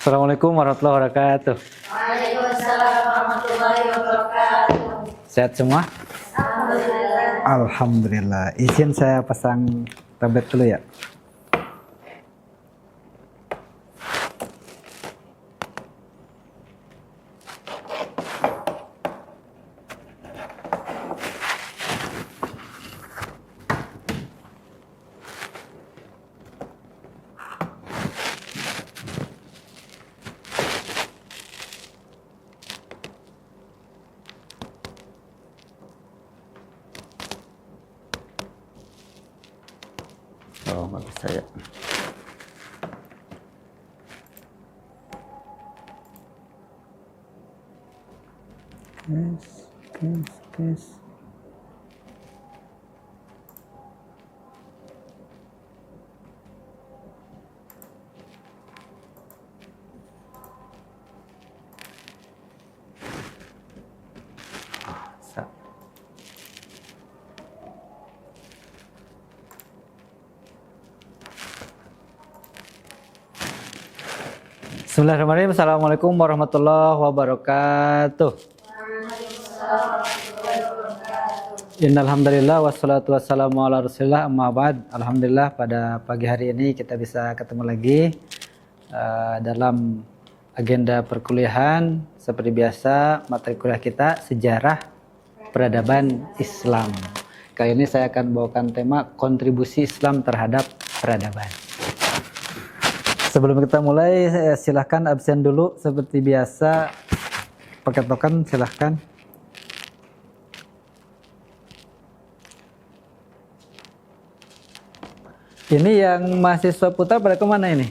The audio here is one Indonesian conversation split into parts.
Assalamualaikum warahmatullahi wabarakatuh. Waalaikumsalam warahmatullahi wabarakatuh. Sehat semua? Alhamdulillah. Alhamdulillah. Izin saya pasang tablet dulu ya. Oh, nggak bisa ya. Kes. Sa. Bismillahirrahmanirrahim. Assalamualaikum warahmatullahi wabarakatuh. Innalhamdulillah wassalatu wassalamu ala rasulillah amma ba'd. Alhamdulillah pada pagi hari ini kita bisa ketemu lagi dalam agenda perkuliahan. Seperti biasa materi kuliah kita sejarah peradaban Islam. Kali ini saya akan bawakan tema kontribusi Islam terhadap peradaban. Sebelum kita mulai, silahkan absen dulu seperti biasa. Pakai token silahkan. Ini yang mahasiswa putra pada kemana ini?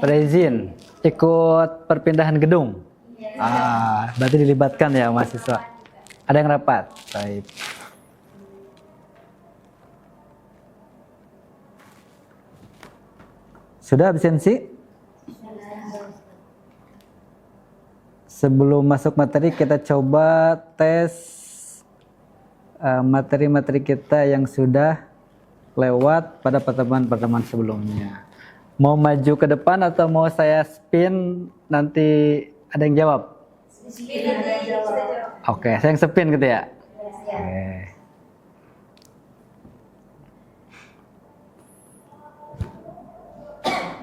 Pada izin ikut perpindahan gedung. Berarti dilibatkan ya mahasiswa. Ada yang rapat. Baik. Sudah absensi? Sebelum masuk materi kita coba tes materi-materi kita yang sudah lewat pada pertemuan-pertemuan sebelumnya. Mau maju ke depan atau mau saya spin nanti ada yang jawab? Spin nanti kita jawab. Oke, saya yang spin gitu ya? Oke.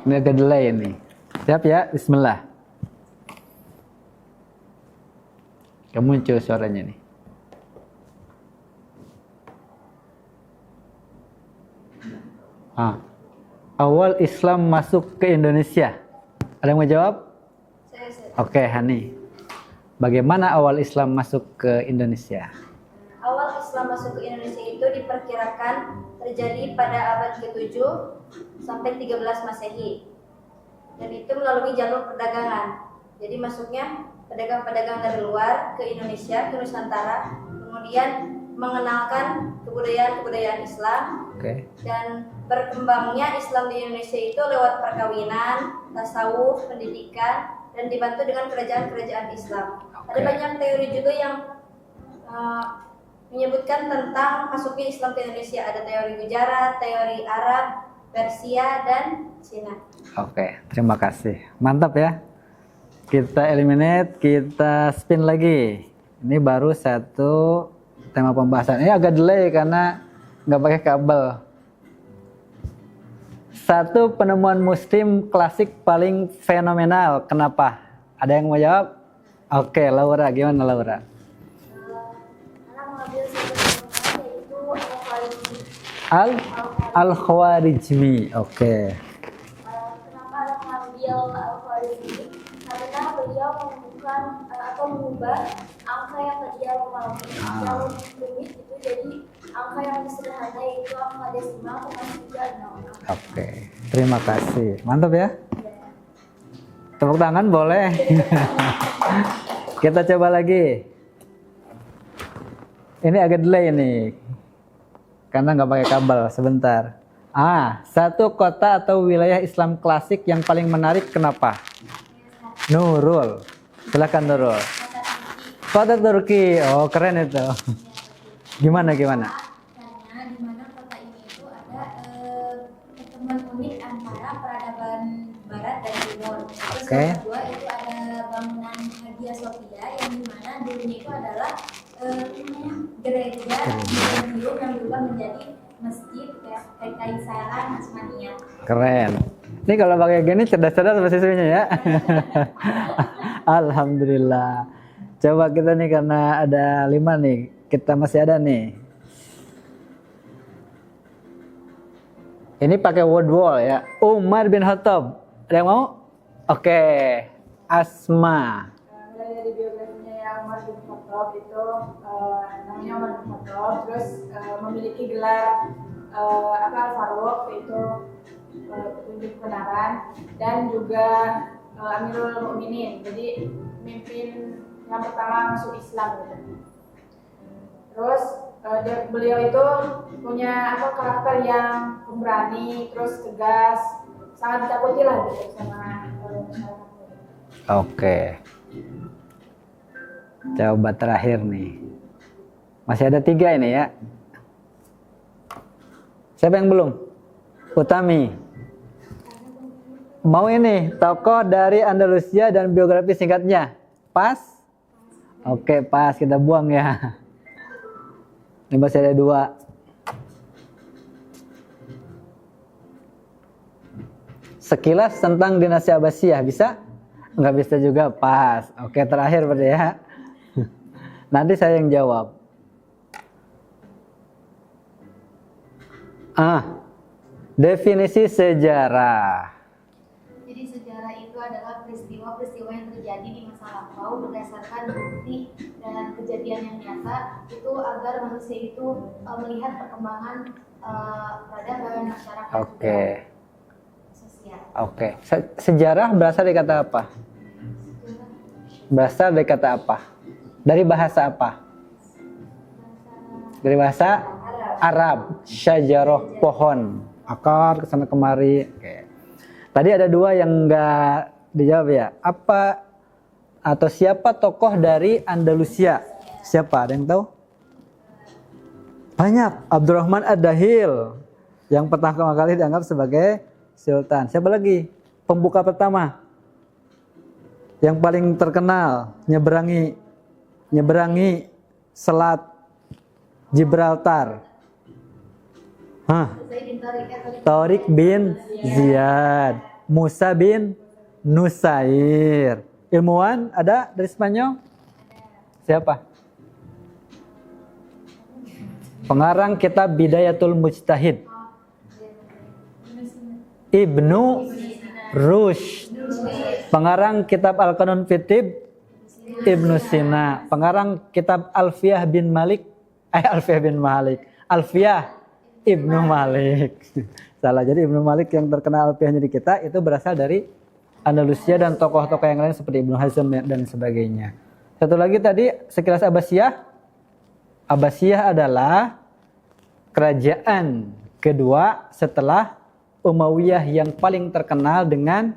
Ini agak delay ini. Siap ya? Bismillah. Muncul suaranya nih. Awal Islam masuk ke Indonesia. Ada yang mau jawab? Oke, Hani. Bagaimana awal Islam masuk ke Indonesia? Awal Islam masuk ke Indonesia itu diperkirakan terjadi pada abad ke-7 sampai 13 Masehi. Dan itu melalui jalur perdagangan. Jadi masuknya pedagang-pedagang dari luar ke Indonesia, ke Nusantara, kemudian mengenalkan kebudayaan-kebudayaan Islam. Dan berkembangnya Islam di Indonesia itu lewat perkawinan, tasawuf, pendidikan, dan dibantu dengan kerajaan-kerajaan Islam. Ada banyak teori juga yang menyebutkan tentang masuknya Islam ke Indonesia. Ada teori Gujarat, teori Arab, Persia, dan Cina. Oke, terima kasih. Mantap ya. Kita eliminate, kita spin lagi. Ini baru satu tema pembahasan. Ini agak delay karena nggak pakai kabel. Satu penemuan Muslim klasik paling fenomenal. Kenapa? Ada yang mau jawab? Oke, Laura. Gimana Laura? Al-Khwarizmi. Oke. Kenapa ada mengambil Al-Khwarizmi? Karena beliau menemukan atau mengubah angka yang tadinya yang rumit itu jadi angka yang sederhana, yaitu angka desimal 0,36. Oke. Terima kasih. Mantap ya? Tepuk tangan boleh. Kita coba lagi. Ini agak delay nih. Karena nggak pakai kabel, sebentar. Satu kota atau wilayah Islam klasik yang paling menarik, kenapa? Nurul. Silakan Nurul. Kota Turki. Oh, keren itu. Gimana? Karena di mana kota ini itu ada pertemuan unik antara peradaban barat dan timur. Terus Oke. yang kedua itu ada bangunan Hagia Sophia yang di mana dulunya itu adalah gereja Byzantium yang berubah menjadi masjid Kekaisaran Utsmaniyah. Keren. Ini kalau pakai gini cerdas-cerdas siswinya ya. Alhamdulillah. Coba kita nih karena ada 5 nih, kita masih ada nih. Ini pakai word wall ya. Umar bin Khattab. Ada yang mau? Oke. Asma. Mulai dari biografinya yang Umar bin Khattab itu namanya Umar bin Khattab, terus memiliki gelar Al-Faruq, yaitu petunjuk kebenaran, dan juga Amirul Mukminin, jadi pemimpin yang pertama masuk Islam gitu. Terus beliau itu punya karakter yang pemberani, terus tegas, sangat ditakuti lah gitu sama masyarakat. Oke. Coba terakhir nih. Masih ada 3 ini ya. Siapa yang belum? Utami. Mau ini tokoh dari Andalusia dan biografi singkatnya. Pas? Oke, pas, kita buang ya. Ini masih ada 2. Sekilas tentang dinasti Abbasiyah bisa? Nggak bisa juga, pas. Oke, terakhir berarti ya. Nanti saya yang jawab. Definisi sejarah. Jadi sejarah itu adalah peristiwa-peristiwa yang terjadi di masa lampau berdasarkan bukti dan kejadian yang nyata itu agar manusia itu melihat perkembangan peradaban masyarakat Oke. sosial. Oke. Sejarah berasal dari kata apa? Berasal dari kata apa? Dari bahasa apa? Dari bahasa Arab. Syajarah, pohon. Akar kesana kemari. Oke. Tadi ada 2 yang nggak dijawab ya. Apa atau siapa tokoh dari Andalusia? Siapa? Ada yang tahu? Banyak. Abdurrahman Ad-Dahil yang pertama kali dianggap sebagai sultan. Siapa lagi? Pembuka pertama. Yang paling terkenal nyeberangi Selat Gibraltar. Tariq bin Ziyad, Musa bin Nusair. Ilmuwan ada dari Spanyol? Siapa? Pengarang kitab Bidayatul Mujtahid. Ibnu Rushd. Pengarang kitab Al-Qanun Fitib Ibnu Sina. Pengarang kitab Alfiyah bin Malik. Alfiyah Ibnu Malik. Salah, jadi Ibnu Malik yang terkenal Alfiyahnya di kita itu berasal dari Andalusia dan tokoh-tokoh yang lain seperti Ibnu Hazm dan sebagainya. Satu lagi tadi sekilas Abbasiyah. Abbasiyah adalah kerajaan kedua setelah Umayyah yang paling terkenal dengan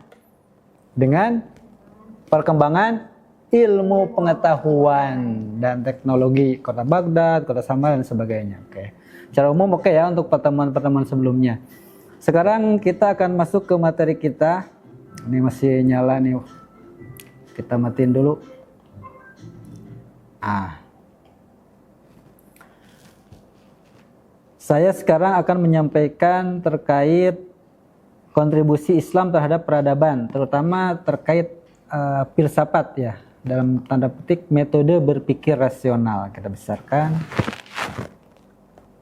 perkembangan ilmu pengetahuan dan teknologi, kota Baghdad, kota Samarra dan sebagainya. Oke. Secara umum oke ya untuk pertemuan-pertemuan sebelumnya. Sekarang kita akan masuk ke materi kita. Ini masih nyala nih. Kita matiin dulu. Saya sekarang akan menyampaikan terkait kontribusi Islam terhadap peradaban, terutama terkait filsafat ya, dalam tanda petik metode berpikir rasional. Kita besarkan.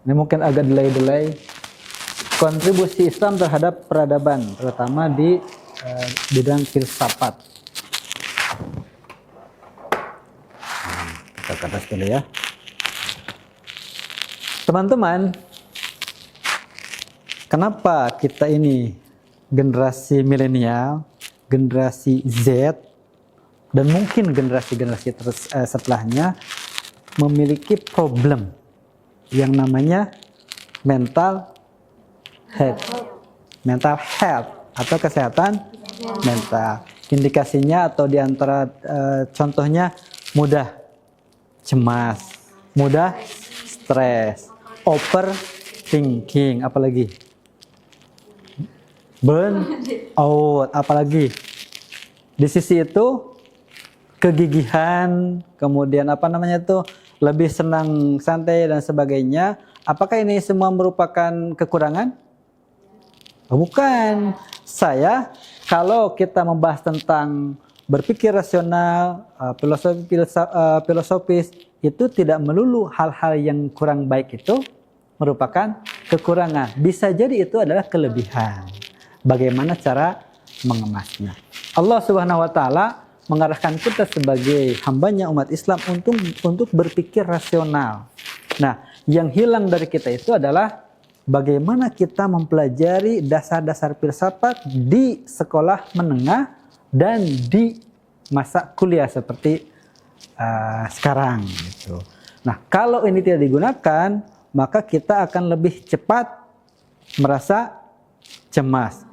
Ini mungkin agak delay. Kontribusi Islam terhadap peradaban, terutama di bidang filsafat. Kita ke atas dulu ya. Teman-teman, kenapa kita ini generasi milenial, generasi Z, dan mungkin generasi-generasi setelahnya memiliki problem yang namanya mental health atau kesehatan mental. indikasinya atau di antara contohnya mudah cemas, mudah stres, overthinking, apalagi burn out, apalagi di sisi itu kegigihan, kemudian lebih senang santai dan sebagainya. Apakah ini semua merupakan kekurangan? Oh, bukan. Kalau kita membahas tentang berpikir rasional, filosofis, itu tidak melulu hal-hal yang kurang baik itu merupakan kekurangan. Bisa jadi itu adalah kelebihan. Bagaimana cara mengemasnya? Allah Subhanahu wa taala mengarahkan kita sebagai hambanya umat Islam untuk berpikir rasional. Nah, yang hilang dari kita itu adalah bagaimana kita mempelajari dasar-dasar filsafat di sekolah menengah dan di masa kuliah seperti sekarang gitu. Nah, kalau ini tidak digunakan, maka kita akan lebih cepat merasa cemas.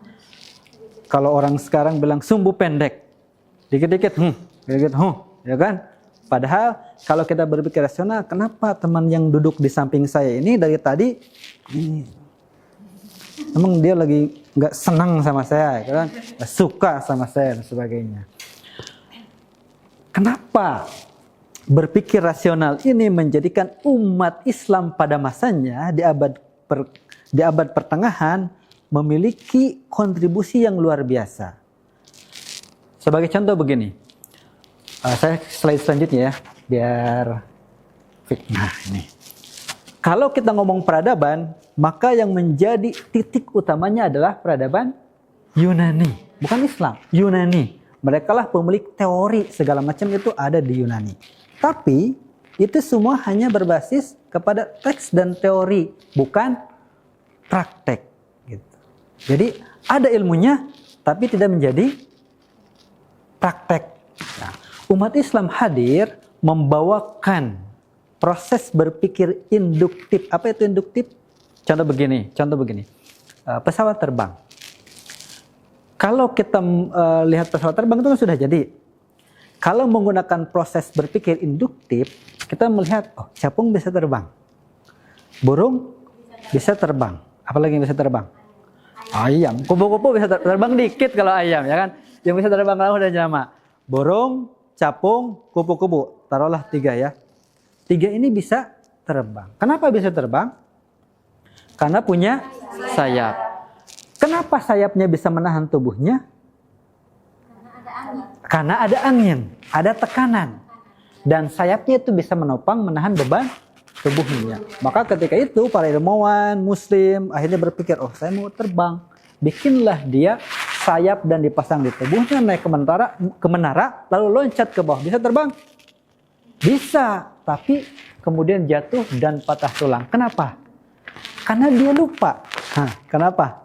Kalau orang sekarang bilang sumbu pendek, dikit-dikit, ya kan? Padahal kalau kita berpikir rasional, kenapa teman yang duduk di samping saya ini dari tadi, emang dia lagi nggak senang sama saya, ya kan? Nggak suka sama saya dan sebagainya. Kenapa berpikir rasional ini menjadikan umat Islam pada masanya di abad pertengahan memiliki kontribusi yang luar biasa. Sebagai contoh begini, saya slide selanjutnya ya, biar fitnah ini. Kalau kita ngomong peradaban, maka yang menjadi titik utamanya adalah peradaban Yunani, bukan Islam, Yunani. Mereka lah pemilik teori segala macam itu ada di Yunani. Tapi itu semua hanya berbasis kepada teks dan teori, bukan praktek. Gitu. Jadi ada ilmunya, tapi tidak menjadi praktek. Nah, umat Islam hadir membawakan proses berpikir induktif. Apa itu induktif? Contoh begini. Pesawat terbang. Kalau kita lihat pesawat terbang itu kan sudah jadi. Kalau menggunakan proses berpikir induktif, kita melihat, oh, capung bisa terbang. Burung bisa terbang. Apalagi yang bisa terbang? Ayam. Kupu-kupu bisa terbang dikit kalau ayam, ya kan? Yang bisa terbang lalu dan jamak. Burung, capung, kupu-kupu. Taruhlah 3 ya. 3 ini bisa terbang. Kenapa bisa terbang? Karena punya sayap. Kenapa sayapnya bisa menahan tubuhnya? Karena ada angin, ada tekanan. Dan sayapnya itu bisa menopang, menahan beban tubuhnya. Maka ketika itu para ilmuwan muslim akhirnya berpikir, oh saya mau terbang. Bikinlah dia sayap dan dipasang di tubuhnya, naik ke menara, lalu loncat ke bawah. Bisa terbang? Bisa, tapi kemudian jatuh dan patah tulang. Kenapa? Karena dia lupa. Kenapa?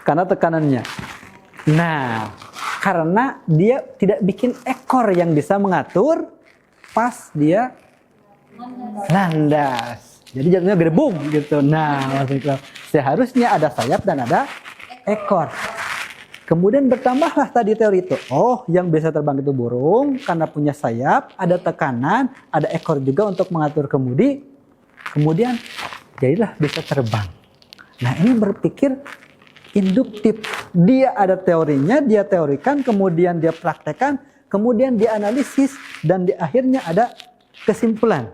Karena tekanannya. Nah, karena dia tidak bikin ekor yang bisa mengatur pas dia landas. Jadi jatuhnya gerbung gitu. Nah, maksudnya seharusnya ada sayap dan ada ekor. Kemudian bertambahlah tadi teori itu. Oh, yang bisa terbang itu burung karena punya sayap, ada tekanan, ada ekor juga untuk mengatur kemudi. Kemudian jadilah bisa terbang. Nah, ini berpikir induktif. Dia ada teorinya, dia teorikan, kemudian dia praktekkan, kemudian dia analisis, dan di akhirnya ada kesimpulan.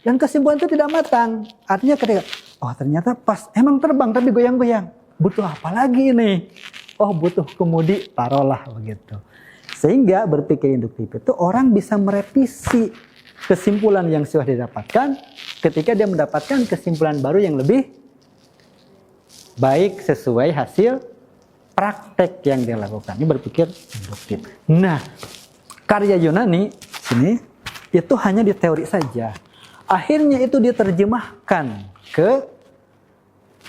Dan kesimpulan itu tidak matang. Artinya ketika, oh ternyata pas emang terbang tapi goyang-goyang. Butuh apa lagi ini? Oh butuh kemudi, taruhlah begitu. Sehingga berpikir induktif itu orang bisa merevisi kesimpulan yang sudah didapatkan ketika dia mendapatkan kesimpulan baru yang lebih baik sesuai hasil praktek yang dia lakukan. Ini berpikir induktif. Nah, karya Yunani sini itu hanya di teori saja. Akhirnya itu diterjemahkan ke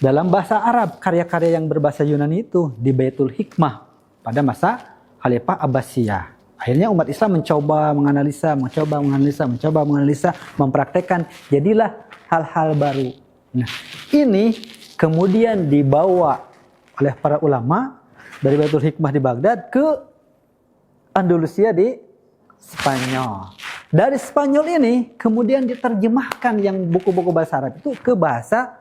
dalam bahasa Arab. Karya-karya yang berbahasa Yunani itu di Baitul Hikmah pada masa Khalifah Abbasiyah. Akhirnya umat Islam mencoba menganalisa, mempraktekkan. Jadilah hal-hal baru. Nah, ini kemudian dibawa oleh para ulama dari Baitul Hikmah di Baghdad ke Andalusia di Spanyol. Dari Spanyol ini kemudian diterjemahkan yang buku-buku bahasa Arab itu ke bahasa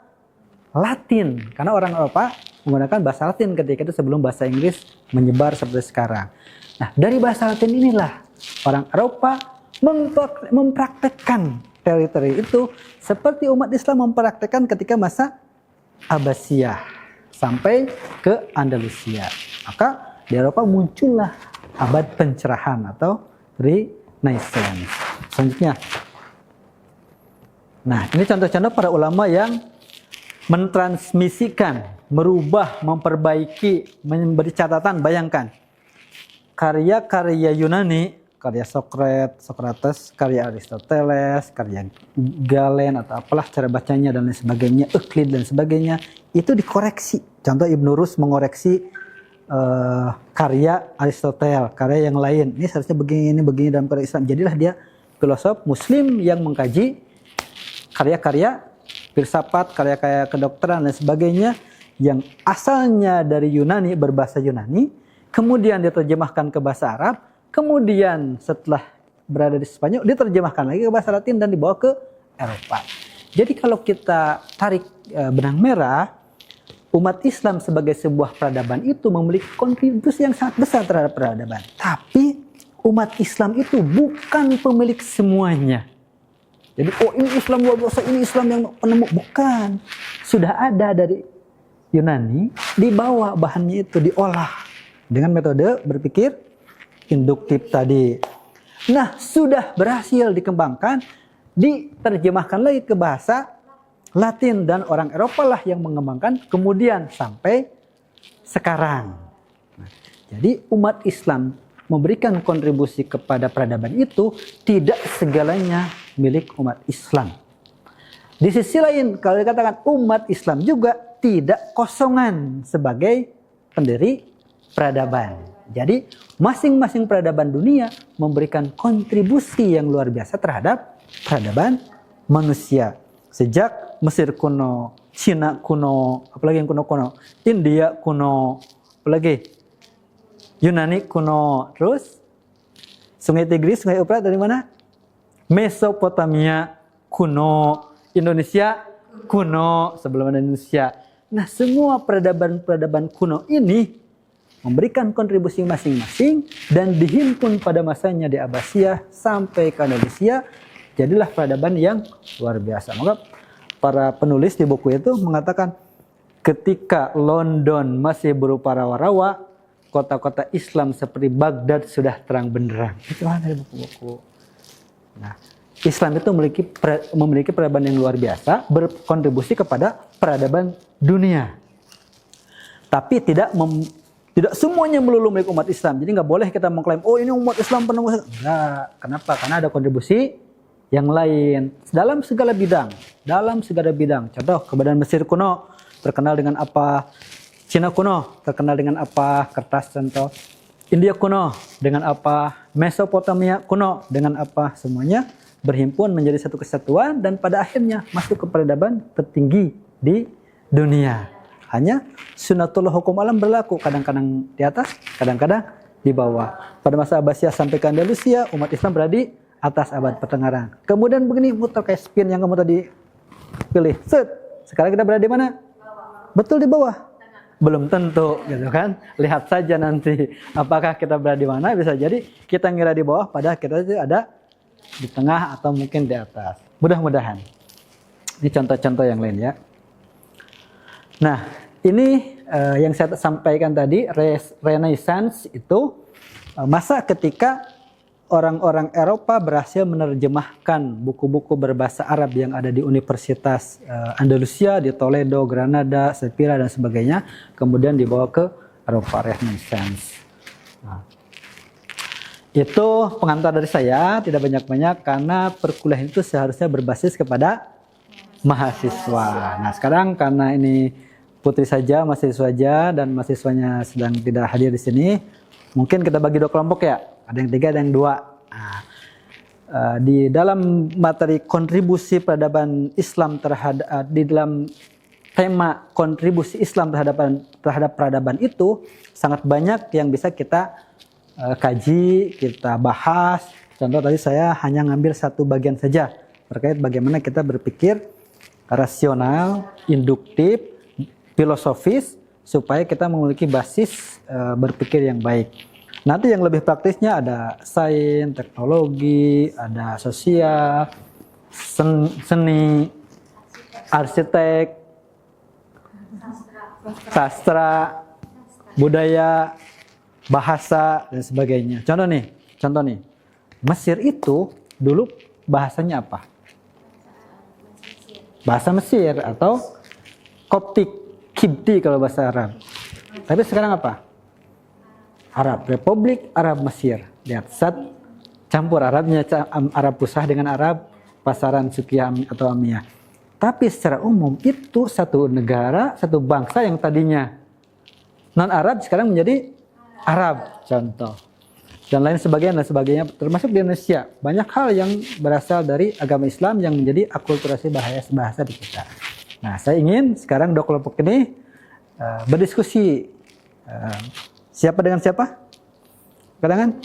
Latin. Karena orang Eropa menggunakan bahasa Latin ketika itu sebelum bahasa Inggris menyebar seperti sekarang. Nah, dari bahasa Latin inilah orang Eropa mempraktekkan teori-teori itu seperti umat Islam mempraktekkan ketika masa Abbasiyah sampai ke Andalusia. Maka di Eropa muncullah abad pencerahan atau Renaissance. Selanjutnya. Nah, ini contoh-contoh para ulama yang mentransmisikan, merubah, memperbaiki, memberi catatan. Bayangkan, karya-karya Yunani, karya Socrates, karya Aristoteles, karya Galen atau apalah cara bacanya dan lain sebagainya, Euclid dan sebagainya, itu dikoreksi. Contoh Ibn Rus mengoreksi karya Aristoteles, karya yang lain. Ini seharusnya begini dalam karya Islam. Jadilah dia filosof Muslim yang mengkaji karya-karya filsafat, karya-karya kedokteran dan sebagainya yang asalnya dari Yunani, berbahasa Yunani, kemudian diterjemahkan ke bahasa Arab, kemudian setelah berada di Spanyol diterjemahkan lagi ke bahasa Latin dan dibawa ke Eropa. Jadi kalau kita tarik benang merah, umat Islam sebagai sebuah peradaban itu memiliki kontribusi yang sangat besar terhadap peradaban. Tapi umat Islam itu bukan pemilik semuanya. Jadi ini Islam luar biasa, ini Islam yang penemu. Bukan. Sudah ada dari Yunani, dibawa bahannya itu, diolah dengan metode berpikir induktif tadi. Nah, sudah berhasil dikembangkan, diterjemahkan lagi ke bahasa Latin dan orang Eropa lah yang mengembangkan kemudian sampai sekarang. Nah, jadi umat Islam memberikan kontribusi kepada peradaban itu tidak segalanya milik umat Islam. Di sisi lain kalau dikatakan umat Islam juga tidak kosongan sebagai pendiri peradaban. Jadi masing-masing peradaban dunia memberikan kontribusi yang luar biasa terhadap peradaban manusia. Sejak Mesir kuno, Cina kuno, apalagi yang kuno-kuno, India kuno, apalagi Yunani kuno, terus Sungai Tigris, Sungai Euphrates dari mana? Mesopotamia kuno, Indonesia kuno, sebelum ada Indonesia. Nah, semua peradaban-peradaban kuno ini memberikan kontribusi masing-masing dan dihimpun pada masanya di Abbasiyah sampai ke Andalusia, jadilah peradaban yang luar biasa. Maka para penulis di buku itu mengatakan ketika London masih berupa rawa-rawa, kota-kota Islam seperti Baghdad sudah terang benderang. Itu dari buku-buku. Nah, Islam itu memiliki peradaban yang luar biasa, berkontribusi kepada peradaban dunia. Tapi tidak semuanya melulu milik umat Islam. Jadi nggak boleh kita mengklaim, oh ini umat Islam penemu. Enggak. Kenapa? Karena ada kontribusi yang lain dalam segala bidang. Contoh, kebudayaan Mesir kuno terkenal dengan apa? Cina kuno terkenal dengan apa? Kertas contoh. India kuno dengan apa? Mesopotamia kuno dengan apa? Semuanya berhimpun menjadi satu kesatuan dan pada akhirnya masuk ke peradaban tertinggi di dunia. Hanya sunatullah hukum alam berlaku, kadang-kadang di atas, kadang-kadang di bawah. Pada masa Abbasiyah sampai ke Andalusia, umat Islam berada di atas abad pertengahan. Kemudian begini, muter kayak spin yang kamu tadi pilih. Set. Sekarang kita berada di mana? Betul di bawah. Belum tentu, gitu kan? Lihat saja nanti apakah kita berada di mana. Bisa jadi kita ngira di bawah, padahal kita itu ada di tengah atau mungkin di atas. Mudah-mudahan. Ini contoh-contoh yang lain ya. Nah, ini yang saya sampaikan tadi, Renaissance itu masa ketika orang-orang Eropa berhasil menerjemahkan buku-buku berbahasa Arab yang ada di Universitas Andalusia, di Toledo, Granada, Sevilla dan sebagainya, kemudian dibawa ke Eropa. Renaissance. Nah, itu pengantar dari saya, tidak banyak-banyak karena perkuliahan itu seharusnya berbasis kepada mahasiswa. Nah, sekarang karena ini putri saja, mahasiswa saja, dan mahasiswanya sedang tidak hadir di sini, mungkin kita bagi dua kelompok ya. Ada yang 3, ada yang 2. Nah, di dalam materi kontribusi peradaban Islam terhadap di dalam tema kontribusi Islam terhadap peradaban itu sangat banyak yang bisa kita kaji, kita bahas. Contoh tadi saya hanya ngambil satu bagian saja terkait bagaimana kita berpikir rasional, induktif, filosofis supaya kita memiliki basis berpikir yang baik. Nanti yang lebih praktisnya ada sains, teknologi, ada sosial, seni, arsitek, sastra, budaya, bahasa dan sebagainya. Contoh nih, Mesir itu dulu bahasanya apa? Bahasa Mesir atau Koptik, Kibti kalau bahasa Arab. Tapi sekarang apa? Arab, Republik Arab Mesir. Lihat, campur Arabnya, Arab Pusah dengan Arab pasaran Suqiyah atau Amiyah. Tapi secara umum itu satu negara, satu bangsa yang tadinya non-Arab sekarang menjadi Arab, contoh. Dan lain sebagainya, termasuk di Indonesia. Banyak hal yang berasal dari agama Islam yang menjadi akulturasi bahasa di kita. Nah, saya ingin sekarang dua kelompok ini berdiskusi. Siapa dengan siapa? Kadangan?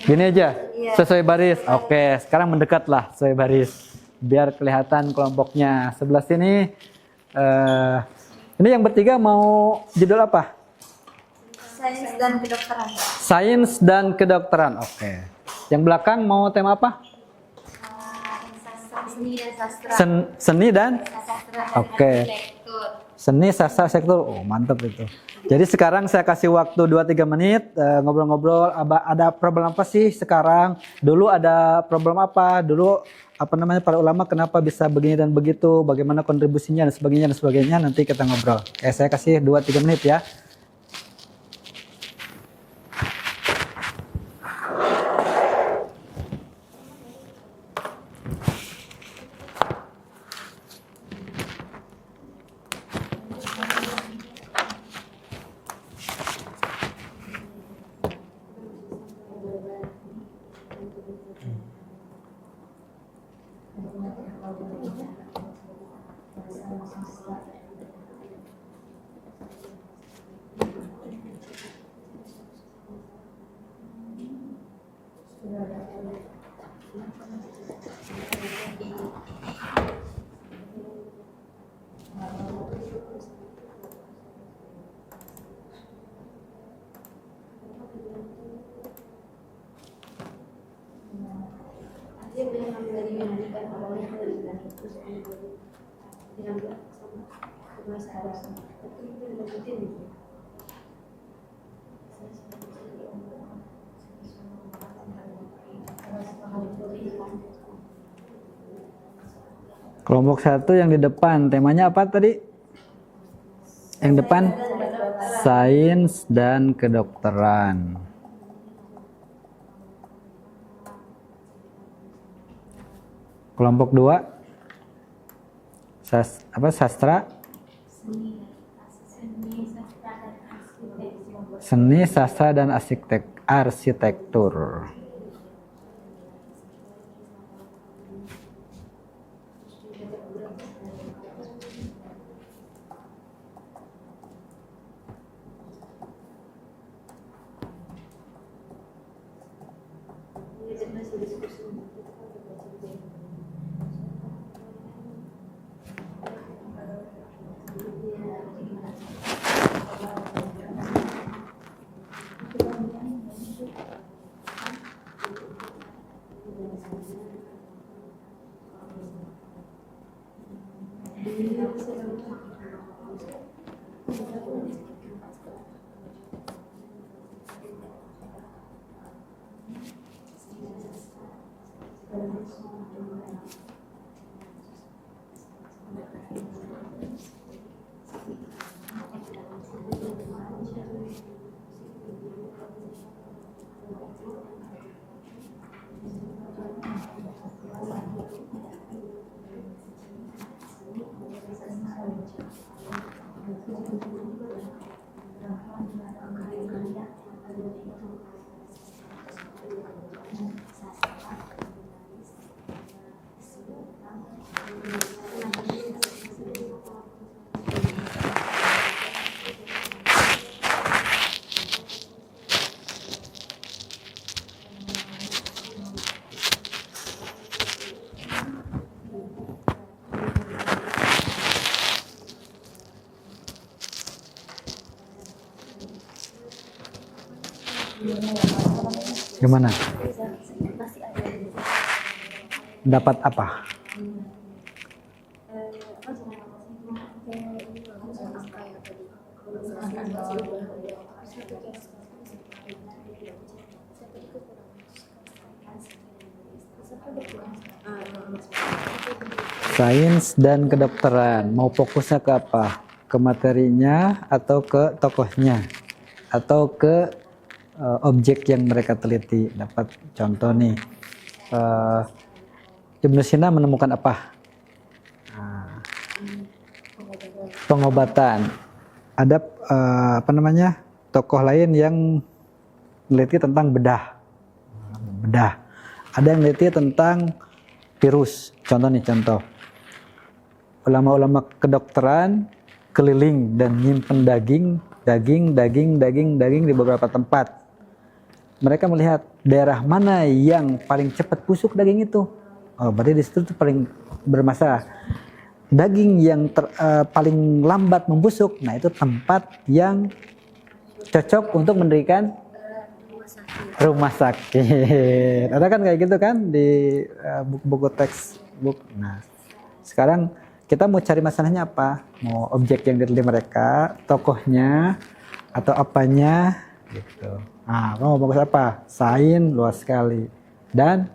Gini aja, sesuai baris. Oke, sekarang mendekatlah sesuai baris. Biar kelihatan kelompoknya. Sebelah sini, ini yang bertiga mau judul apa? Sains dan kedokteran. Sains dan kedokteran. Oke. Yang belakang mau tema apa? Seni dan sastra. Seni dan? Sastra. Oke. Arsitektur. Seni, sastra, sektor. Oh, mantap itu. Jadi sekarang saya kasih waktu 2-3 menit ngobrol-ngobrol. Ada problem apa sih sekarang? Dulu ada problem apa? Dulu para ulama kenapa bisa begini dan begitu? Bagaimana kontribusinya dan sebagainya. Nanti kita ngobrol. Oke, saya kasih 2-3 menit ya. Kelompok 1 yang di depan, temanya apa tadi? Yang depan? Sains dan kedokteran. Kelompok 2? Sastra? Seni, sastra, dan arsitektur. Gimana? Dapat apa? Sains dan kedokteran, mau fokusnya ke apa? Ke materinya atau ke tokohnya? Atau ke objek yang mereka teliti? Dapat contoh nih, Ibnu Sina menemukan apa? Pengobatan. Ada tokoh lain yang meneliti tentang bedah. Ada yang meneliti tentang virus. Contoh. Ulama-ulama kedokteran keliling dan nyimpen daging di beberapa tempat. Mereka melihat daerah mana yang paling cepat busuk daging itu. Oh, berarti di situ paling bermasalah. Daging yang paling lambat membusuk, nah itu tempat yang cocok untuk mendirikan rumah sakit. Ada kan kayak gitu kan di buku-buku textbook. Nah, sekarang kita mau cari masalahnya apa? Mau objek yang diteliti mereka, tokohnya, atau apanya, gitu. Nah, mau fokus apa? Sains luas sekali. Dan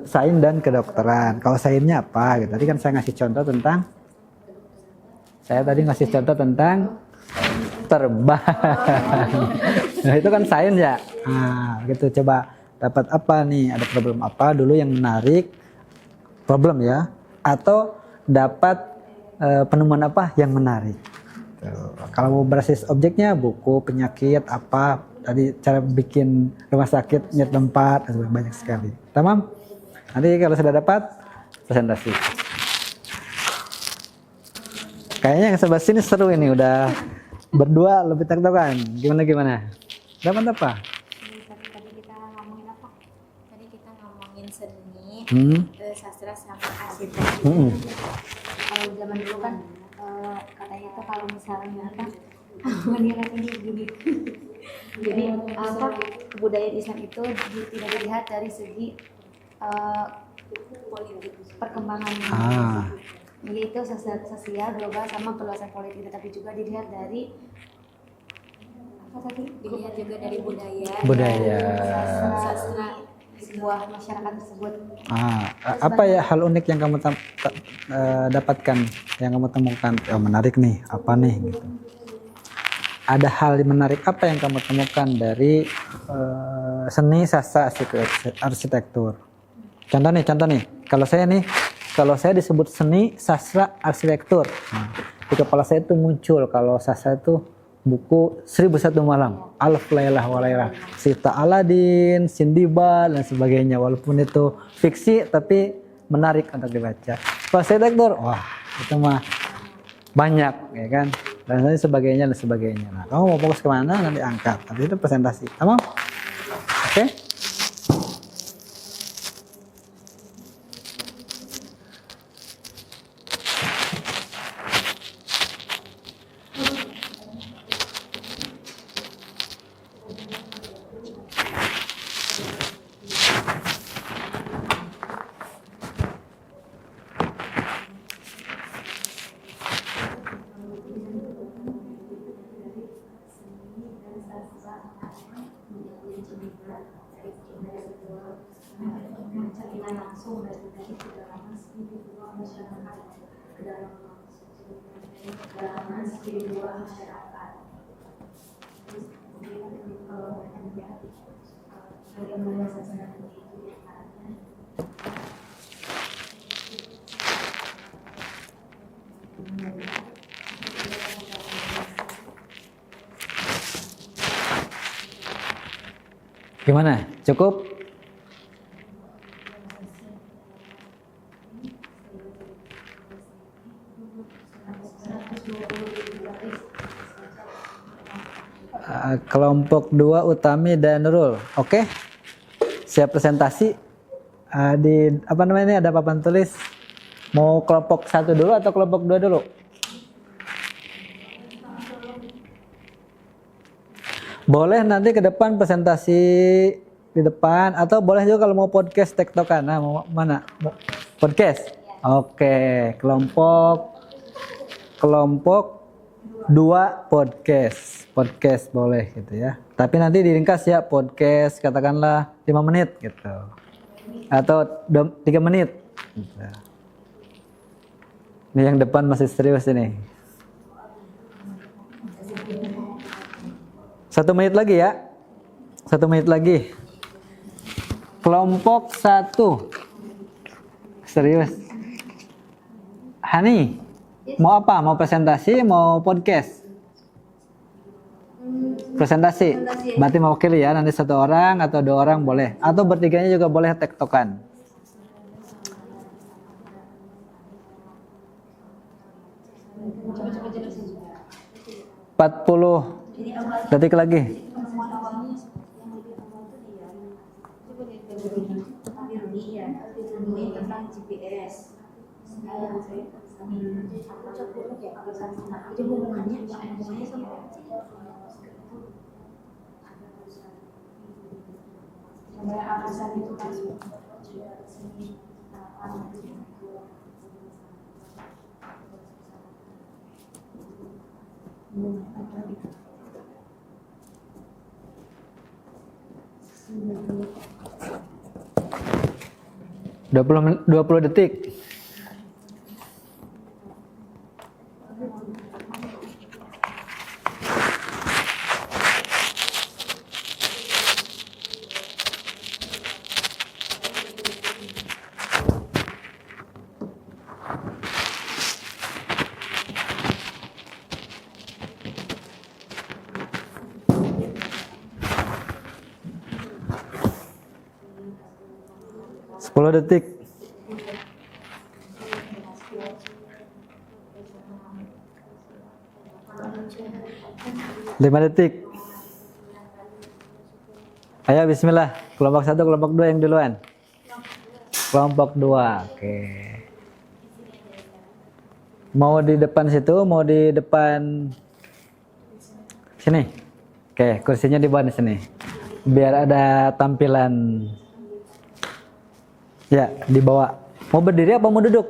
sains dan kedokteran. Kalau sainsnya apa? Gitu. Tadi kan saya ngasih contoh tentang terbang. Nah, itu kan sains ya. Nah, gitu. Coba dapat apa nih? Ada problem apa dulu yang menarik? Problem ya, atau dapat penemuan apa yang menarik. Kalau berbasis objeknya buku, penyakit, apa tadi cara bikin rumah sakit, nyet tempat, banyak sekali. Tamam? Nanti kalau sudah dapat presentasi. Kayaknya yang sebelah sini seru ini, udah berdua lebih tektokan. Gimana? Dapat apa? Tadi kita ngomongin apa? Tadi kita ngomongin seni, sastra sama arsitektur. Kalau zaman dulu kan katanya tuh kalau misalnya apa menilai ini gini. Jadi apa kebudayaan Islam itu tidak dilihat dari segi politik perkembangannya. Yaitu sosial, global sama perluasan politik, tapi juga dilihat dari apa tadi? Dilihat juga dari budaya. Sastra sebuah masyarakat tersebut. Apa ya hal unik yang kamu dapatkan, yang kamu temukan? Oh, menarik nih, apa nih gitu. Ada hal menarik apa yang kamu temukan dari seni, sastra, arsitektur? Contoh nih. Kalau saya disebut seni, sastra, arsitektur. Di kepala saya itu muncul kalau sastra itu buku 1001 Malam, Alf Lailah wa Lailah, Sita Aladin, Sindibad dan sebagainya. Walaupun itu fiksi tapi menarik untuk dibaca. Kalau arsitektur, wah itu mah banyak ya kan, dan sebagainya. Nah, kamu mau fokus kemana nanti angkat, habis itu presentasi, tamam? Oke? Gimana? Cukup? Kelompok 2 Utami dan Nurul. Oke? Siap presentasi. Di ini ada papan tulis. Mau kelompok 1 dulu atau kelompok 2 dulu? Boleh nanti ke depan presentasi di depan atau boleh juga kalau mau podcast tektokan. Nah, mau mana? Mau podcast. Oke, kelompok 2 podcast. Podcast boleh gitu ya. Tapi nanti diringkas ya podcast katakanlah 5 menit gitu. Atau 3 menit. Gitu. Ini yang depan masih serius ini. 1 menit lagi ya. 1 menit lagi. Kelompok 1. Serius. Hani, mau apa? Mau presentasi, mau podcast? Presentasi. Berarti mewakili ya, nanti 1 orang atau 2 orang boleh. Atau bertiganya juga boleh tektokan. 40 detik lagi. Tentang GPS. Jadi hubungannya sama Alasan itu kan 20 detik. Sepuluh detik. 5 detik. Ayo bismillah. Kelompok 1, kelompok 2 yang duluan. Kelompok 2. Oke. Mau di depan situ, mau di depan sini. Oke, kursinya di bawah sini. Biar ada tampilan. Ya, dibawa. Mau berdiri apa mau duduk?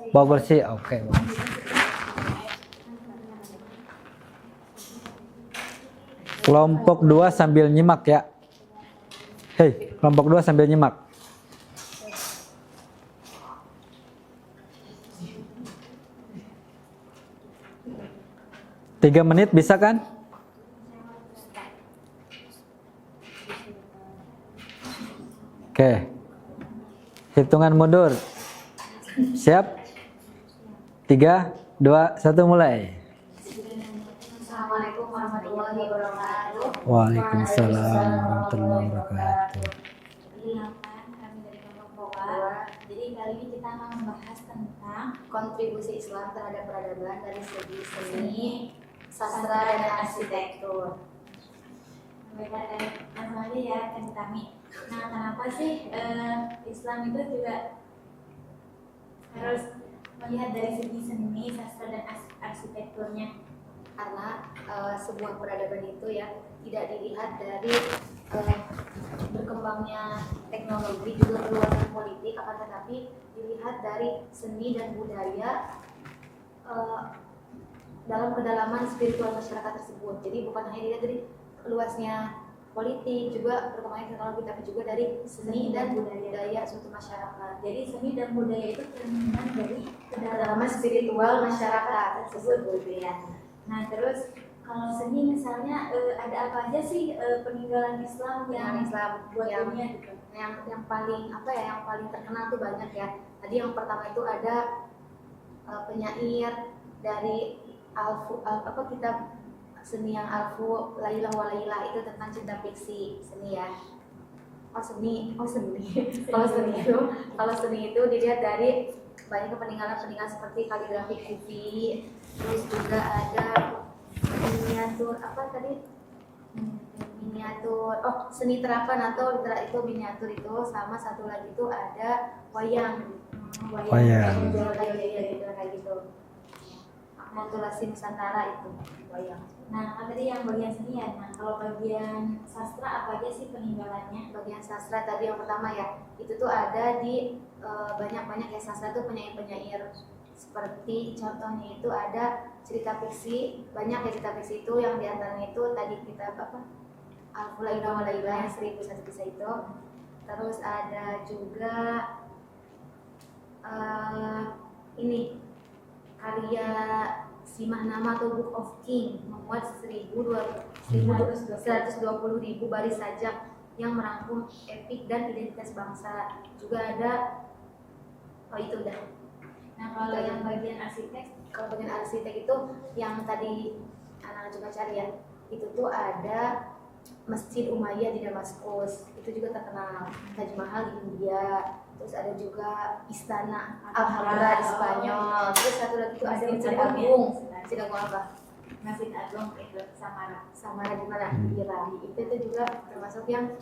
Bawa kursi. Oke. Kelompok 2 sambil nyimak ya. Hei, kelompok 2 sambil nyimak. Tiga menit bisa kan? Oke. Hitungan mundur. Siap? 3, 2, 1 mulai. Assalamualaikum warahmatullahi wabarakatuh. Waalaikumsalam warahmatullahi wabarakatuh. Kami dari kelompok Boa. Jadi kali ini kita akan membahas tentang kontribusi Islam terhadap peradaban dari segi seni, sastra, dan arsitektur. Langsung aja ya kami. Nah, kenapa sih Islam itu juga harus melihat dari segi seni, sastra, dan arsitekturnya? Karena sebuah peradaban itu ya tidak dilihat dari berkembangnya teknologi juga keluasan politik, akan tetapi dilihat dari seni dan budaya dalam kedalaman spiritual masyarakat tersebut. Jadi bukan hanya dilihat dari luasnya politik, juga perkembangan teknologi, tapi juga dari seni dan budaya suatu masyarakat. Jadi seni dan budaya itu terlihat dari kedalaman spiritual masyarakat tersebut ya. Nah, terus kalau seni misalnya ada apa aja sih peninggalan Islam yang buat dunia gitu? Yang paling apa ya, yang paling terkenal tuh banyak ya. Tadi yang pertama itu ada penyair dari kitab seni yang Alfu Lailah wa Lailah, itu tentang cinta fiksi seni ya. Kalau seni itu dilihat dari banyak peninggalan seperti kaligrafi kufi, terus juga ada seni terapan atau itu miniatur itu, sama satu lagi itu ada wayang. Kayak gitu. akulturasi Nusantara itu wayang. Nah, kan tadi yang bagian seni ya. Nah, kalau bagian sastra apa aja sih peninggalannya? Bagian sastra tadi yang pertama ya, itu tuh ada di banyak-banyak ya, sastra tuh penyair-penyair. Seperti contohnya itu ada cerita fiksi, banyak ya cerita fiksi itu, yang diantaranya itu tadi kita apa? Al-Fulaila wa Laila yang 1001 kisah itu. Terus ada juga ini karya Simah Nama atau Book of King, memuat 120.000 baris sajak yang merangkum epik dan identitas bangsa. Juga ada itu udah. Nah, kalau yang bagian arsitek, Kalau bagian arsitek itu yang tadi anak coba cari ya, itu tuh ada Masjid Umayyah di Damaskus, itu juga terkenal. Taj Mahal di India, terus ada juga Istana Alhambra di Spanyol. Terus satu lagi itu ada Masjid Agung. Masjid Agung apa? Masjid Agung itu Samara. Samara di mana? Di Iran. Itu juga termasuk yang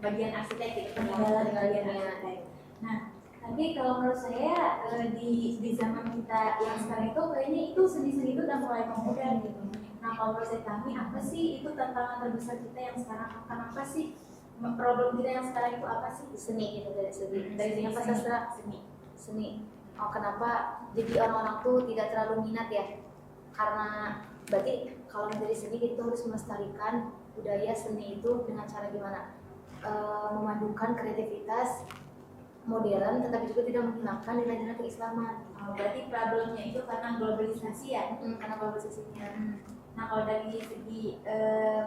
Bagian arsitek itu peninggalan bagian arsitek. Nah, tapi kalau menurut saya di zaman kita yang sekarang itu kayaknya itu seni-seni itu udah mulai kemudian gitu. Nah, kalau menurut saya kami apa sih itu tantangan terbesar kita yang sekarang, kenapa sih problem kita yang sekarang itu apa sih? seni gitu, dari segi apa Seni. sastra seni. Oh, kenapa jadi orang-orang tuh tidak terlalu minat ya? Karena berarti kalau dari seni kita harus melestarikan budaya seni itu dengan cara gimana? Memadukan kreativitas modern tetapi juga tidak menghilangkan nilai-nilai keislaman. Berarti problemnya itu karena globalisasi ya. Karena globalisasinya. Nah, kalau dari segi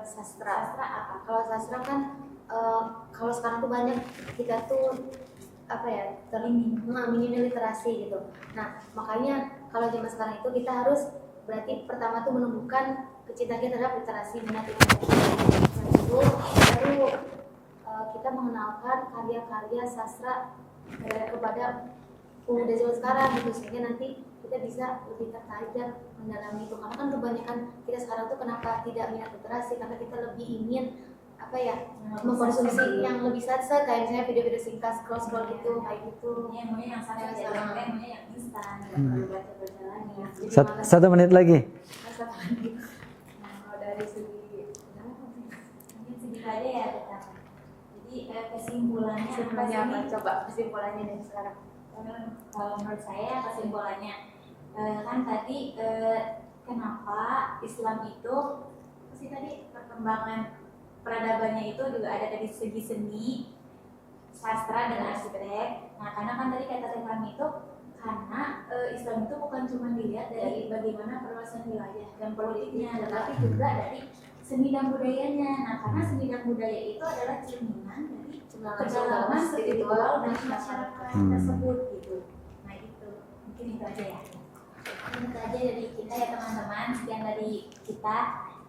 Sastra. apa? Kalau sastra kan kalau sekarang tuh banyak kita tuh apa ya, minim literasi gitu. Nah, makanya kalau zaman sekarang itu kita harus berarti pertama tuh menumbuhkan kecintaan kita terhadap literasi, minat literasi. Nah, itu baru kita mengenalkan karya-karya sastra kepada pemuda zaman sekarang gitu, sehingga nanti kita bisa lebih tertarik dan mendalami itu. Karena kan kebanyakan kita sekarang tuh kenapa tidak minat literasi, karena kita lebih ingin apa ya, mengkonsumsi yang lebih sastra, kayak misalnya video-video singkat, scroll gitu, kayak gitu. Maunya yang santai aja, maunya yang instan, nggak perlu baca-baca lagi. Jadi Satu menit lagi. Nah, kalau dari segi mungkin segitu aja ya kita. Jadi kesimpulannya kesimpulannya apa? sih? Coba kesimpulannya nih sekarang. Kalau menurut saya kesimpulannya kan tadi kenapa Islam itu apa sih tadi perkembangan peradabannya itu juga ada dari segi seni, sastra dan arsitek. Nah, karena kan tadi kata kami itu karena Islam itu bukan cuma dilihat dari bagaimana perluasan wilayah dan politiknya, tetapi juga dari seni dan budayanya. Nah, karena seni dan budaya itu adalah cerminan dari kedalaman spiritual dan masyarakat tersebut gitu. Nah, itu mungkin itu aja ya. Itu aja dari kita ya teman-teman. Sekian dari kita.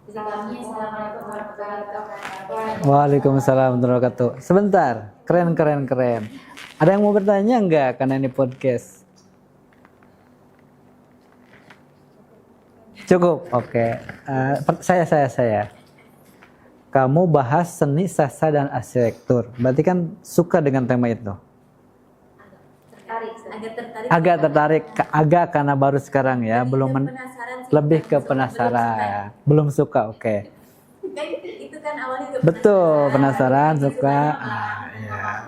Kami assalamualaikum warahmatullahi wabarakatuh. Waalaikumsalam warahmatullahi wabarakatuh. Sebentar, keren. Ada yang mau bertanya enggak karena ini podcast? Cukup, oke. Saya. Kamu bahas seni, sastra dan arsitektur. Berarti kan suka dengan tema itu. Agak tertarik, karena baru sekarang ya, lebih ke penasaran. Belum suka, oke. Kan itu kan awalnya juga Betul, penasaran, suka. Ya.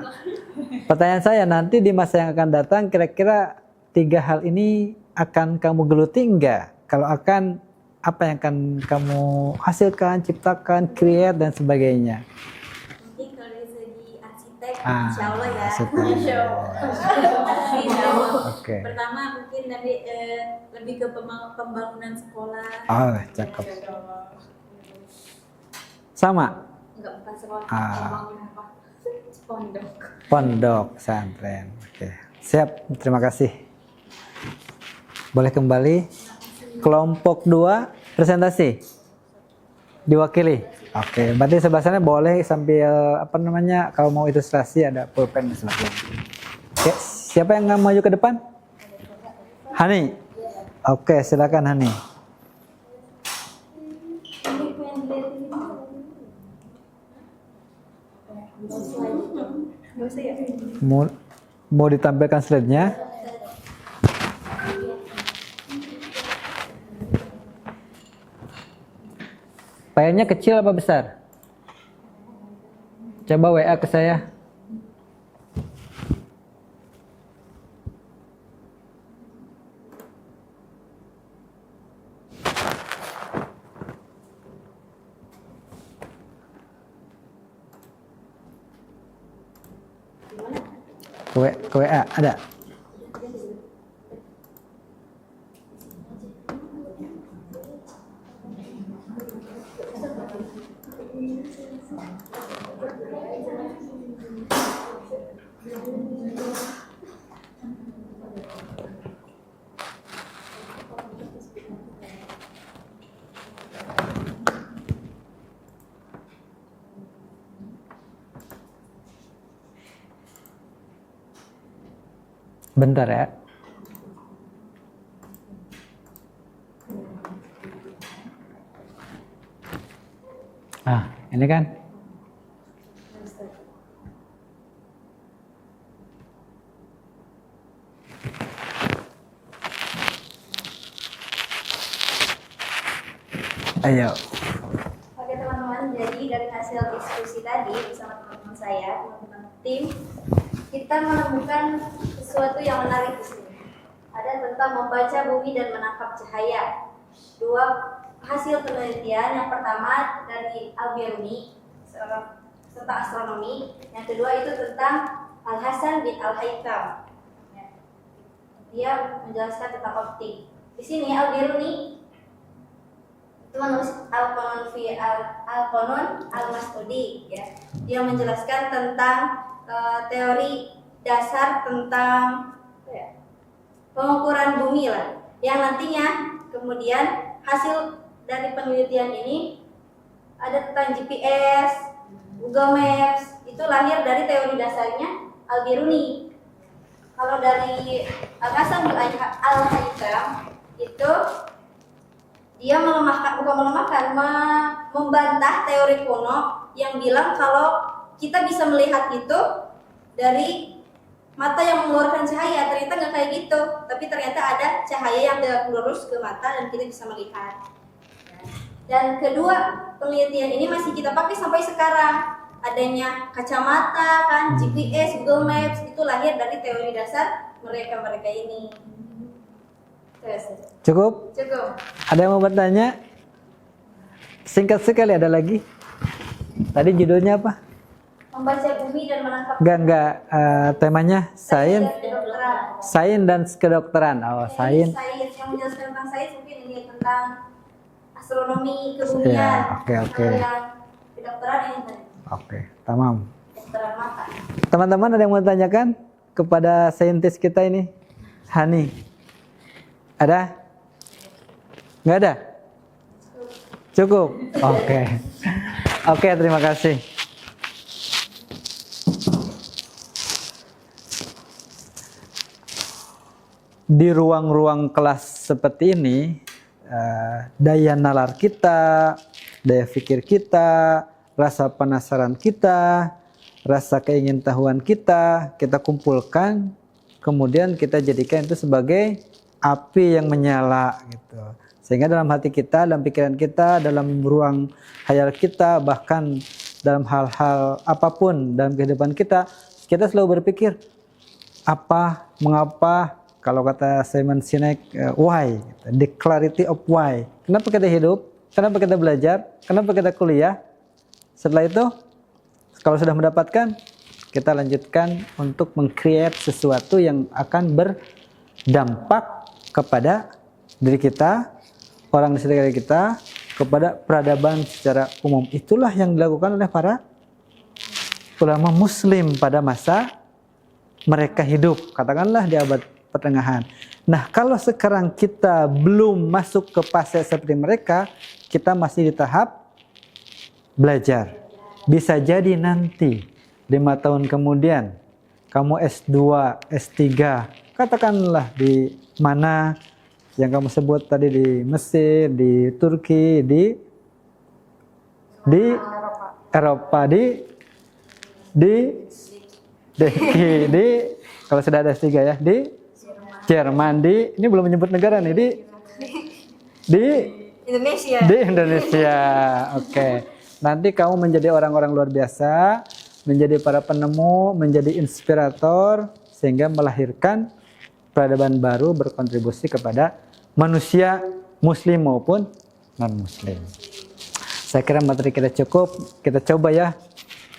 Pertanyaan saya, nanti di masa yang akan datang kira-kira 3 hal ini akan kamu geluti enggak? Kalau akan, apa yang akan kamu hasilkan, ciptakan, create dan sebagainya? mungkin kalau dari segi arsitek insya Allah ya. Insya Oke. Pertama mungkin dari lebih ke pembangunan sekolah. Oh, cakep. Sama. Enggak, bukan sekolah, Ah. apa? Pondok. Pondok pesantren. Oke. Siap, terima kasih. Boleh kembali. Kelompok 2 presentasi. Diwakili. Oke, berarti sebelah sana boleh sambil kalau mau ilustrasi ada pulpen di sebelah sini. Oke, siapa yang maju ke depan? Hani. Oke, silakan Hani. Mau ditampilkan slide-nya? Filenya kecil apa besar? Coba WA ke saya. Ke WA ada? Bentar ya. Ini kan. Ayo. Oke teman-teman, jadi dari hasil diskusi tadi bersama teman-teman saya, teman-teman tim, kita menemukan sesuatu yang menarik di sini. Ada tentang membaca bumi dan menangkap cahaya. Dua hasil penelitian, yang pertama dari Al-Biruni tentang astronomi, yang kedua itu tentang Al-Hasan bin Al-Haytham. Dia menjelaskan tentang optik. Di sini Al-Biruni itu menulis Al-Qanun Al-Mas'udi, ya. Dia menjelaskan tentang teori dasar tentang pengukuran bumi lah, yang nantinya kemudian hasil dari penelitian ini ada tentang GPS, Google Maps, itu lahir dari teori dasarnya Al-Biruni. Kalau dari Al-Hasan bin Al-Haytham itu dia membantah teori kuno yang bilang kalau kita bisa melihat itu dari mata yang mengeluarkan cahaya. Ternyata nggak kayak gitu, tapi ternyata ada cahaya yang tegak lurus ke mata dan kita bisa melihat. Dan kedua, penelitian ini masih kita pakai sampai sekarang. Adanya kacamata kan, GPS, Google Maps, itu lahir dari teori dasar mereka ini. Cukup? Cukup. Ada yang mau bertanya? Singkat sekali, ada lagi. Tadi judulnya apa? Membaca bumi dan menangkap. Enggak. Temanya sains dan kedokteran. Oh, sains. Sains yang menjelaskan tentang sains mungkin ini tentang astronomi kebumian. Ya, oke. Kalau yang kedokteran ini tadi. Oke, tamam. Kedokteran mata. Teman-teman ada yang mau tanyakan kepada saintis kita ini? Hani. Ada? Nggak ada? Cukup? Oke. Oke, terima kasih. Di ruang-ruang kelas seperti ini, daya nalar kita, daya pikir kita, rasa penasaran kita, rasa keingintahuan kita kumpulkan, kemudian kita jadikan itu sebagai api yang menyala gitu. Sehingga dalam hati kita, dalam pikiran kita, dalam ruang hayal kita, bahkan dalam hal-hal apapun dalam kehidupan kita selalu berpikir apa, mengapa, kalau kata Simon Sinek, why, the clarity of why. Kenapa kita hidup? Kenapa kita belajar? Kenapa kita kuliah? Setelah itu, kalau sudah mendapatkan, kita lanjutkan untuk meng-create sesuatu yang akan berdampak kepada diri kita, orang di sekitar kita, kepada peradaban secara umum. Itulah yang dilakukan oleh para ulama muslim pada masa mereka hidup, katakanlah di abad pertengahan. Nah, kalau sekarang kita belum masuk ke fase seperti mereka, kita masih di tahap belajar. Bisa jadi nanti 5 tahun kemudian kamu S2, S3, katakanlah di mana yang kamu sebut tadi, di Mesir, di Turki, di Eropa, di kalau sudah ada S3 ya, di Jerman, ini belum menyebut negara nih, di Indonesia. Di Indonesia. Oke. Nanti kamu menjadi orang-orang luar biasa, menjadi para penemu, menjadi inspirator, sehingga melahirkan peradaban baru berkontribusi kepada manusia muslim maupun non-muslim. Saya kira materi kita cukup. Kita coba ya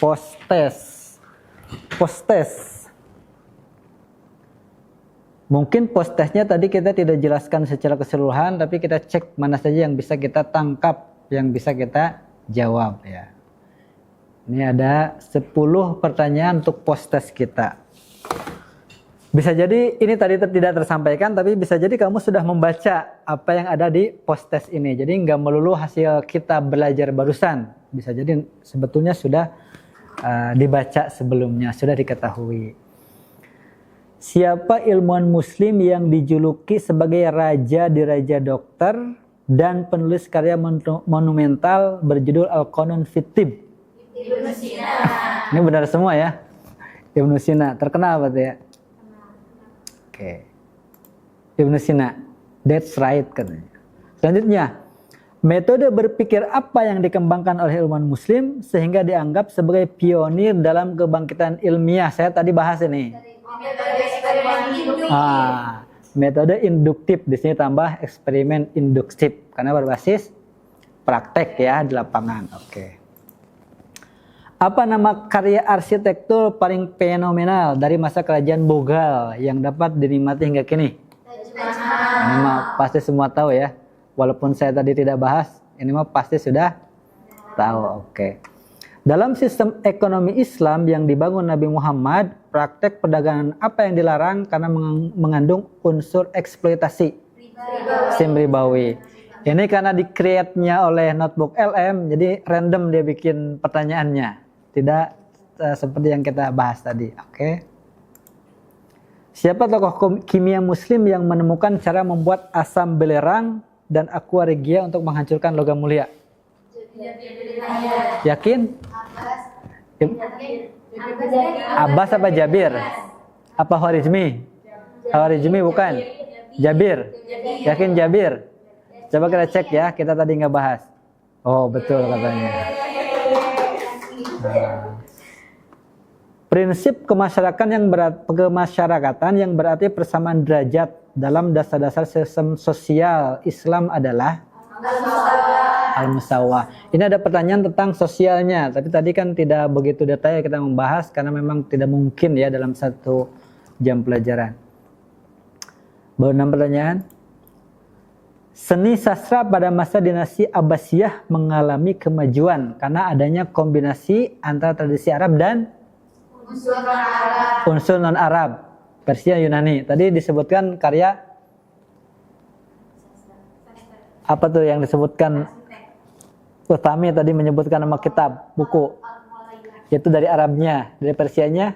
post test. Mungkin post testnya tadi kita tidak jelaskan secara keseluruhan, tapi kita cek mana saja yang bisa kita tangkap, yang bisa kita jawab ya. Ini ada 10 pertanyaan untuk post test kita. Bisa jadi ini tadi tidak tersampaikan, tapi bisa jadi kamu sudah membaca apa yang ada di post test ini. Jadi nggak melulu hasil kita belajar barusan. Bisa jadi sebetulnya sudah dibaca sebelumnya, sudah diketahui. Siapa ilmuwan muslim yang dijuluki sebagai raja di Raja Dokter dan penulis karya monumental berjudul Al-Qanun fit Tibb? Ibnu Sina. Ini benar semua ya. Ibnu Sina, terkenal apa tuh ya? Oke. Ibnu Sina, that's right katanya. Selanjutnya, metode berpikir apa yang dikembangkan oleh ilmuwan muslim sehingga dianggap sebagai pionir dalam kebangkitan ilmiah? Saya tadi bahas ini. Metode eksperimen induktif. Metode induktif, di sini tambah eksperimen induktif karena berbasis praktek ya di lapangan. Oke. Apa nama karya arsitektur paling fenomenal dari masa kerajaan Mughal yang dapat dinikmati hingga kini? Ini mah pasti semua tahu ya. Walaupun saya tadi tidak bahas, ini mah pasti sudah tahu. Oke. Dalam sistem ekonomi Islam yang dibangun Nabi Muhammad, praktek perdagangan apa yang dilarang karena mengandung unsur eksploitasi? Sistem ribawi. Ini karena di-create-nya oleh notebook LM, jadi random dia bikin pertanyaannya. Tidak seperti yang kita bahas tadi. Oke. Siapa tokoh kimia muslim yang menemukan cara membuat asam belerang dan aqua regia untuk menghancurkan logam mulia? Yakin? Abbas apa Jabir? Apa Khwarizmi? Khwarizmi bukan? Jabir? Yakin Jabir? Coba kita cek ya, kita tadi nggak bahas. Oh betul katanya. Prinsip kemasyarakatan yang berarti persamaan derajat dalam dasar-dasar sistem sosial Islam adalah al-musawah. Ini ada pertanyaan tentang sosialnya, tapi tadi kan tidak begitu detail kita membahas karena memang tidak mungkin ya dalam 1 jam pelajaran. Baru 6 pertanyaan. Seni sastra pada masa dinasti Abbasiyah mengalami kemajuan karena adanya kombinasi antara tradisi Arab dan unsur non-Arab. Persia Yunani. Tadi disebutkan karya apa tuh yang disebutkan? Utami tadi menyebutkan nama kitab, buku. Yaitu dari Arabnya, dari Persianya.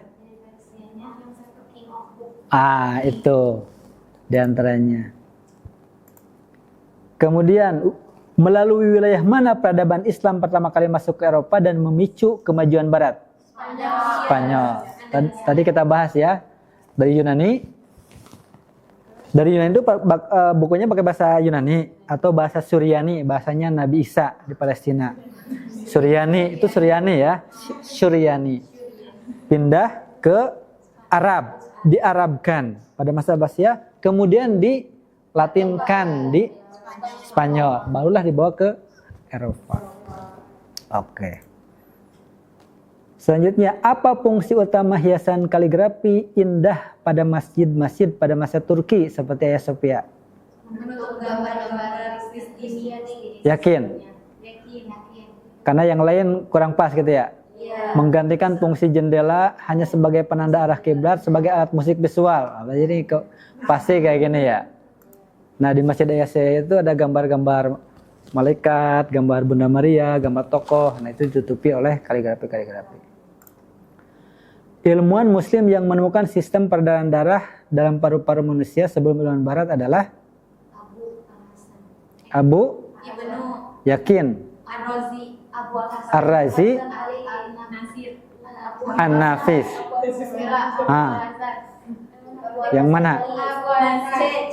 Itu diantaranya. Kemudian melalui wilayah mana peradaban Islam pertama kali masuk ke Eropa dan memicu kemajuan Barat? Spanyol. Tadi kita bahas ya, dari Yunani. Dari Yunani itu bukunya pakai bahasa Yunani atau bahasa Suryani, bahasanya Nabi Isa di Palestina. Suryani itu Suryani ya, Suryani. Pindah ke Arab, diarabkan pada masa Abbasiyah, kemudian dilatinkan di Spanyol, barulah dibawa ke Eropa. Oke. Selanjutnya, apa fungsi utama hiasan kaligrafi indah pada masjid-masjid pada masa Turki seperti Hagia Sophia? Untuk gambar-gambar Kristen. Yakin? Yakin. Karena yang lain kurang pas gitu ya? Iya. Menggantikan fungsi jendela hanya sebagai penanda arah kiblat sebagai alat musik visual. Jadi pasti kayak gini ya. Nah di Masjid Hagia Sophia itu ada gambar-gambar malaikat, gambar Bunda Maria, gambar tokoh. Nah itu ditutupi oleh kaligrafi-kaligrafi. Ilmuwan muslim yang menemukan sistem peredaran darah dalam paru-paru manusia sebelum ilmuwan barat adalah Abu Ibnu Yakin Ar-Razi. Ar-Razi Nasir. An-Nafis. Yang mana?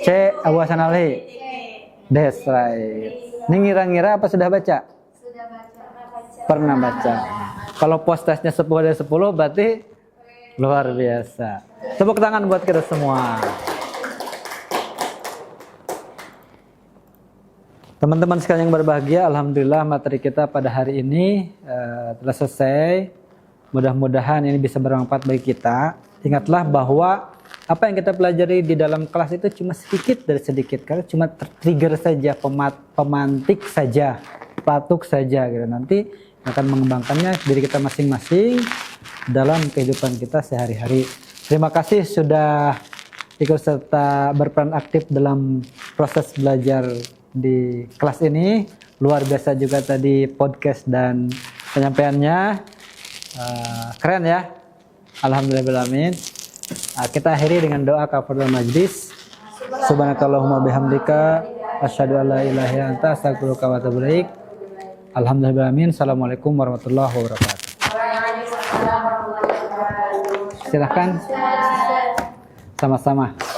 C. Abu Hasan Ali. That's right. Ini ngira-ngira apa sudah baca? Sudah baca. Pernah baca. Kalau post testnya 10 dari 10 berarti luar biasa. Tepuk tangan buat kita semua. Teman-teman sekalian yang berbahagia, alhamdulillah materi kita pada hari ini telah selesai. Mudah-mudahan ini bisa bermanfaat bagi kita. Ingatlah bahwa apa yang kita pelajari di dalam kelas itu cuma sedikit dari sedikit, karena cuma trigger saja, pemantik saja, pelatuk saja gitu. Nanti akan mengembangkannya diri kita masing-masing dalam kehidupan kita sehari-hari. Terima kasih sudah ikut serta berperan aktif dalam proses belajar di kelas ini. Luar biasa juga tadi podcast dan penyampaiannya. Keren ya. Alhamdulillahirrahmanirrahim. Kita akhiri dengan doa kafaratul majlis. Subhanakallahumma bihamdika asyhadu an la ilaha illa anta astaghfiruka wa atubu ilaik. Alhamdulillahirrahmanirrahim. Assalamualaikum warahmatullahi wabarakatuh. Silakan. Sama-sama.